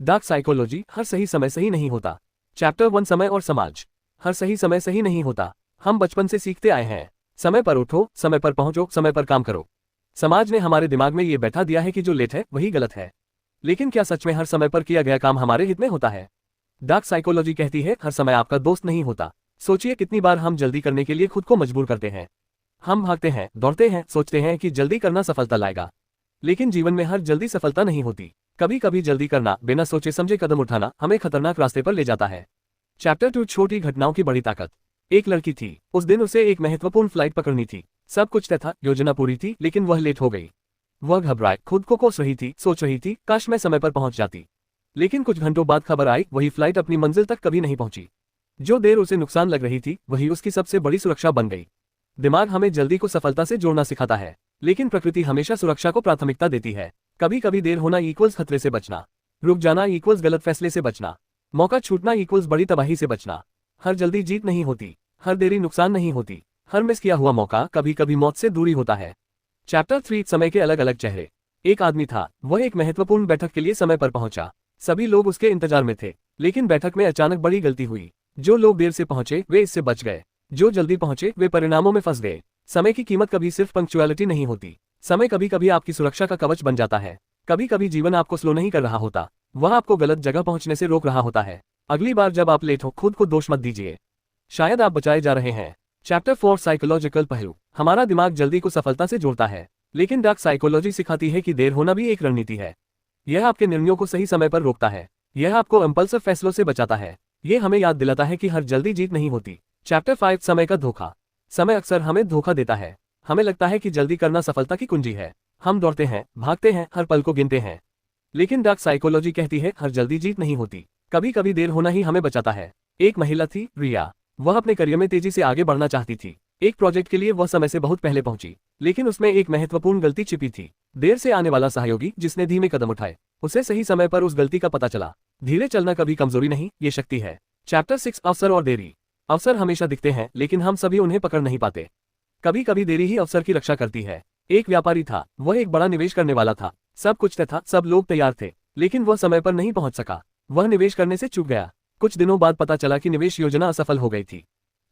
Dark psychology, हर सही समय सही नहीं होता। चैप्टर 1, समय और समाज। हर सही समय सही नहीं होता। हम बचपन से सीखते आए हैं, समय पर उठो, समय पर पहुंचो, समय पर काम करो। समाज ने हमारे दिमाग में ये बैठा दिया है कि जो लेट है वही गलत है। लेकिन क्या सच में हर समय पर किया गया काम हमारे हित में होता है? डार्क साइकोलॉजी कहती है हर समय आपका दोस्त नहीं होता। सोचिए कितनी बार हम जल्दी करने के लिए खुद को मजबूर करते हैं। हम भागते हैं, दौड़ते हैं, सोचते हैं कि जल्दी करना सफलता लाएगा। लेकिन जीवन में हर जल्दी सफलता नहीं होती। कभी कभी जल्दी करना, बिना सोचे समझे कदम उठाना हमें खतरनाक रास्ते पर ले जाता है। चैप्टर 2, छोटी घटनाओं की बड़ी ताकत। एक लड़की थी, उस दिन उसे एक महत्वपूर्ण फ्लाइट पकड़नी थी। सब कुछ तय था, योजना पूरी थी, लेकिन वह लेट हो गई। वह घबराए, खुद को कोस रही थी, सोच रही थी काश मैं समय पर पहुंच जाती। लेकिन कुछ घंटों बाद खबर आई, वही फ्लाइट अपनी मंजिल तक कभी नहीं पहुंची। जो देर उसे नुकसान लग रही थी वही उसकी सबसे बड़ी सुरक्षा बन गई। दिमाग हमें जल्दी को सफलता से जोड़ना सिखाता है, लेकिन प्रकृति हमेशा सुरक्षा को प्राथमिकता देती है। कभी कभी देर होना इक्वल्स खतरे से बचना, रुक जाना इक्वल्स गलत फैसले से बचना, मौका छूटना इक्वल्स बड़ी तबाही से बचना। हर जल्दी जीत नहीं होती, हर देरी नुकसान नहीं होती, हर मिस किया हुआ मौका कभी कभी मौत से दूरी होता है। चैप्टर 3, समय के अलग अलग चेहरे। एक आदमी था, वह एक महत्वपूर्ण बैठक के लिए समय पर पहुंचा। सभी लोग उसके इंतजार में थे, लेकिन बैठक में अचानक बड़ी गलती हुई। जो लोग देर से पहुंचे वे इससे बच गए, जो जल्दी पहुंचे वे परिणामों में फंस गए। समय की कीमत कभी सिर्फ पंक्चुअलिटी नहीं होती, समय कभी कभी आपकी सुरक्षा का कवच बन जाता है। कभी कभी जीवन आपको स्लो नहीं कर रहा होता, वह आपको गलत जगह पहुंचने से रोक रहा होता है। अगली बार जब आप लेट हो खुद को दोष मत दीजिए, शायद आप बचाए जा रहे हैं। चैप्टर 4, साइकोलॉजिकल पहलू। हमारा दिमाग जल्दी को सफलता से जोड़ता है, लेकिन डार्क साइकोलॉजी सिखाती है कि देर होना भी एक रणनीति है। यह आपके निर्णयों को सही समय पर रोकता है, यह आपको इंपल्सिव फैसलों से बचाता है, यह हमें याद दिलाता है कि हर जल्दी जीत नहीं होती। चैप्टर 5, समय का धोखा। समय अक्सर हमें धोखा देता है। हमें लगता है कि जल्दी करना सफलता की कुंजी है। हम दौड़ते हैं, भागते हैं, हर पल को गिनते हैं। लेकिन डार्क साइकोलॉजी कहती है हर जल्दी जीत नहीं होती, कभी कभी देर होना ही हमें बचाता है। एक महिला थी, रिया। वह अपने करियर में तेजी से आगे बढ़ना चाहती थी। एक प्रोजेक्ट के लिए वह समय से बहुत पहले पहुंची, लेकिन उसमें एक महत्वपूर्ण गलती छिपी थी। देर से आने वाला सहयोगी जिसने धीमे कदम उठाए, उसे सही समय पर उस गलती का पता चला। धीरे चलना कभी कमजोरी नहीं, ये शक्ति है। चैप्टर 6, अवसर और देरी। अवसर हमेशा दिखते हैं, लेकिन हम सभी उन्हें पकड़ नहीं पाते। कभी कभी देरी ही अवसर की रक्षा करती है। एक व्यापारी था, वह एक बड़ा निवेश करने वाला था। सब कुछ तय था, सब लोग तैयार थे, लेकिन वह समय पर नहीं पहुंच सका। वह निवेश करने से चूक गया। कुछ दिनों बाद पता चला कि निवेश योजना असफल हो गई थी।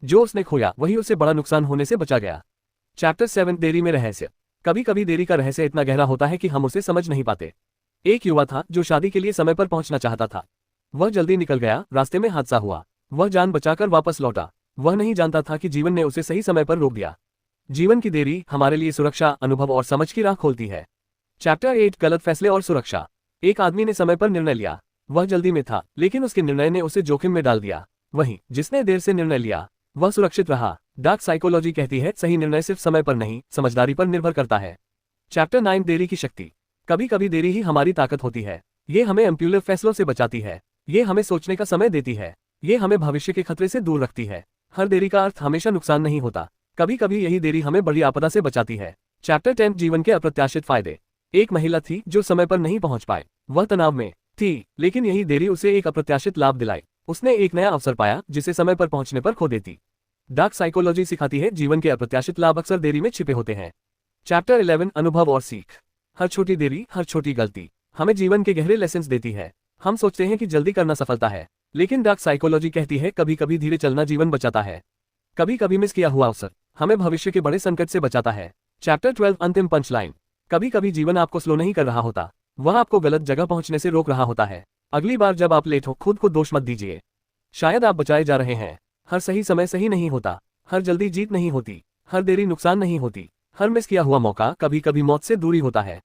जो उसने खोया वही उसे बड़ा नुकसान होने से बचा गया। चैप्टर 7, देरी में रहस्य। कभी कभी देरी का रहस्य इतना गहरा होता है कि हम उसे समझ नहीं पाते। एक युवा था जो शादी के लिए समय पर पहुंचना चाहता था। वह जल्दी निकल गया, रास्ते में हादसा हुआ। वह जान बचाकर वापस लौटा। वह नहीं जानता था कि जीवन ने उसे सही समय पर रोक दिया। जीवन की देरी हमारे लिए सुरक्षा, अनुभव और समझ की राह खोलती है। चैप्टर 8, गलत फैसले और सुरक्षा। एक आदमी ने समय पर निर्णय लिया। वह जल्दी में था, लेकिन उसके निर्णय ने उसे जोखिम में डाल दिया। वहीं जिसने देर से निर्णय लिया वह सुरक्षित रहा। डार्क साइकोलॉजी कहती है सही निर्णय सिर्फ समय पर नहीं, समझदारी पर निर्भर करता है। चैप्टर 9, देरी की शक्ति। कभी कभी देरी ही हमारी ताकत होती है। ये हमें इम्पल्सिव फैसलों से बचाती है, ये हमें सोचने का समय देती है, ये हमें भविष्य के खतरे से दूर रखती है। हर देरी का अर्थ हमेशा नुकसान नहीं होता, कभी कभी यही देरी हमें बड़ी आपदा से बचाती है। चैप्टर 10, जीवन के अप्रत्याशित फायदे। एक महिला थी जो समय पर नहीं पहुंच पाए। वह तनाव में थी, लेकिन यही देरी उसे एक अप्रत्याशित लाभ दिलाई। उसने एक नया अवसर पाया जिसे समय पर पहुंचने पर खो देती। डार्क साइकोलॉजी सिखाती है जीवन के अप्रत्याशित लाभ अक्सर देरी में छिपे होते हैं। चैप्टर 11, अनुभव और सीख। हर छोटी देरी, हर छोटी गलती हमें जीवन के गहरे लेसन्स देती है। हम सोचते हैं कि जल्दी करना सफलता है, लेकिन डार्क साइकोलॉजी कहती है कभी कभी धीरे चलना जीवन बचाता है। कभी कभी मिस किया हुआ अवसर हमें भविष्य के बड़े संकट से बचाता है। चैप्टर 12, अंतिम पंचलाइन। कभी कभी जीवन आपको स्लो नहीं कर रहा होता, वह आपको गलत जगह पहुंचने से रोक रहा होता है। अगली बार जब आप लेट हो खुद को दोष मत दीजिए, शायद आप बचाए जा रहे हैं। हर सही समय सही नहीं होता, हर जल्दी जीत नहीं होती, हर देरी नुकसान नहीं होती, हर मिस किया हुआ मौका कभी कभी मौत से दूरी होता है।